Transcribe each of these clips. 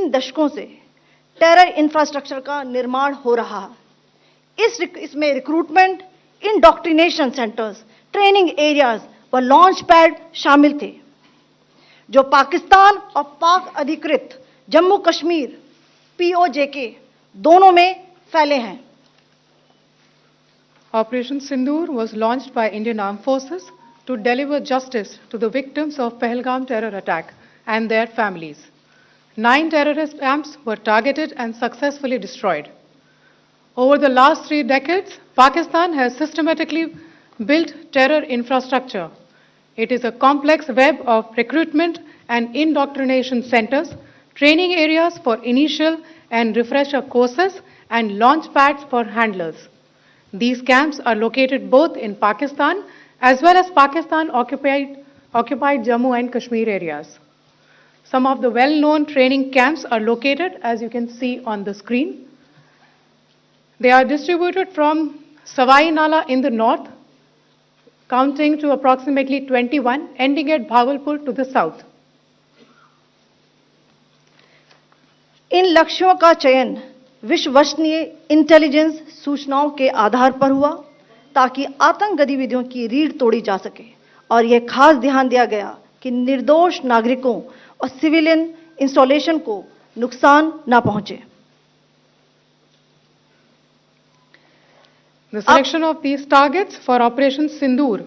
3 दशकों से terror infrastructure का निर्माण हो रहा है। इसमें recruitment, indoctrination centres, training areas व लॉन्च पैड शामिल थे, जो पाकिस्तान और पाक अधिकृत जम्मू कश्मीर POJK दोनों में फैले हैं। Operation Sindoor was launched by Indian Armed Forces to deliver justice to the victims of Pahalgam terror attack and their families. 9 terrorist camps were targeted and successfully destroyed. Over the last 3 decades, Pakistan has systematically built terror infrastructure. It is a complex web of recruitment and indoctrination centers, training areas for initial and refresher courses, and launch pads for handlers. These camps are located both in Pakistan as well as Pakistan-occupied Jammu and Kashmir areas. Some of the well-known training camps are located, as you can see on the screen. They are distributed from Savai Nala in the north, counting to approximately 21, ending at Bhagalpur to the south. इन लक्ष्यों का चयन विश्वसनीय intelligence सूचनाओं के आधार पर हुआ, ताकि आतंक गतिविधियों की रीढ़ तोड़ी जा सके, और यह खास ध्यान दिया गया कि निर्दोष नागरिकों और सिविलियन इंस्टॉलेशन को नुकसान न पहुंचे। The selection of these targets for Operation Sindoor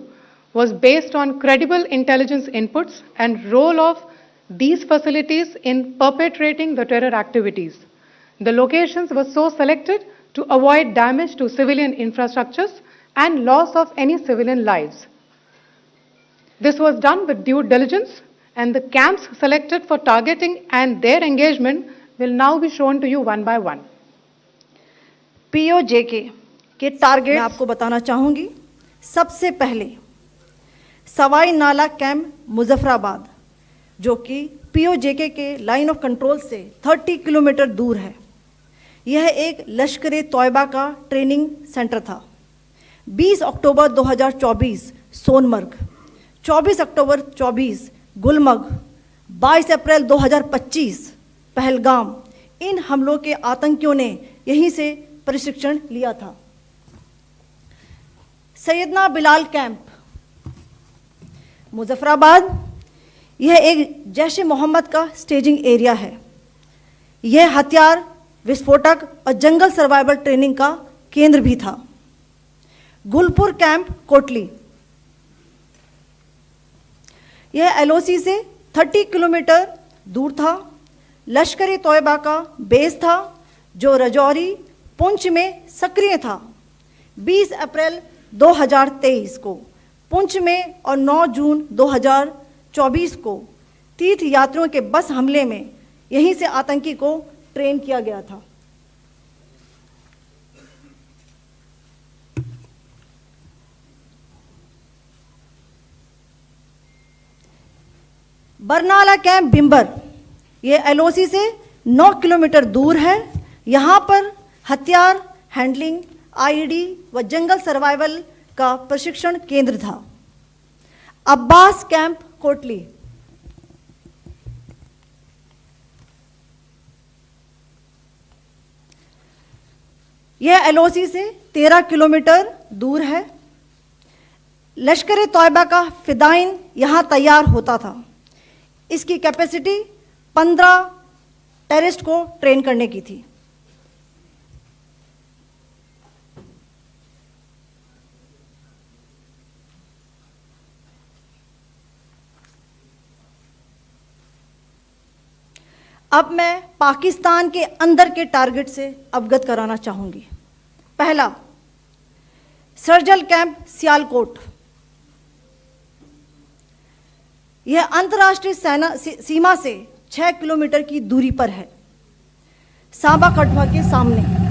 was based on credible intelligence inputs and role of these facilities in perpetrating the terror activities. The locations were so selected to avoid damage to civilian infrastructures and loss of any civilian lives. This was done with due diligence, and the camps selected for targeting and their engagement will now be shown to you one by one. POJK के target मैं आपको बताना चाहूंगी। सबसे पहले सवाई नाला camp Muzaffarabad, जो कि POJK के लाइन ऑफ कंट्रोल से 30 किलोमीटर दूर है। यह एक लश्कर तौयबा का ट्रेनिंग सेंटर था। 20 अक्टूबर 2024 सोनमर्ग, 24 अक्टूबर 24 गुलमर्ग, 22 अप्रैल 2025 पहलगाम, इन हमलों के आतंकियों ने यहीं से प्रशिक्षण लिया था। सैयदना बिलाल कैंप मुजफ्फराबाद, यह एक जैश ए मोहम्मद का स्टेजिंग एरिया है। यह हथियार, विस्फोटक और जंगल सर्वाइवल ट्रेनिंग का केंद्र भी था। गुलपुर कैंप कोटली, यह LOC से 30 किलोमीटर दूर था। लश्कर तौयबा का बेस था, जो रजौरी, पुंछ में सक्रिय था। 20 अप्रैल 2023 को पुंछ में और 9 जून 2024 को तीर्थ यात्रियों के बस हमले में यहीं से आतंकी को ट्रेन किया गया था। बरनाला कैंप बिम्बर, यह LOC से 9 किलोमीटर दूर है। यहाँ पर हथियार, हैंडलिंग, IED व जंगल सर्वाइवल का प्रशिक्षण केंद्र था। अब्बास कैंप कोटली, यह LOC से 13 किलोमीटर दूर है। लश्कर तौयबा का फिदाइन यहां तैयार होता था। इसकी कैपेसिटी 15 टेररिस्ट को ट्रेन करने की थी। अब मैं पाकिस्तान के अंदर के टारगेट से अवगत कराना चाहूंगी। पहला, सर्जल कैंप सियालकोट, यह अंतर्राष्ट्रीय सीमा से 6 किलोमीटर की दूरी पर है, सांबा कठवा के सामने।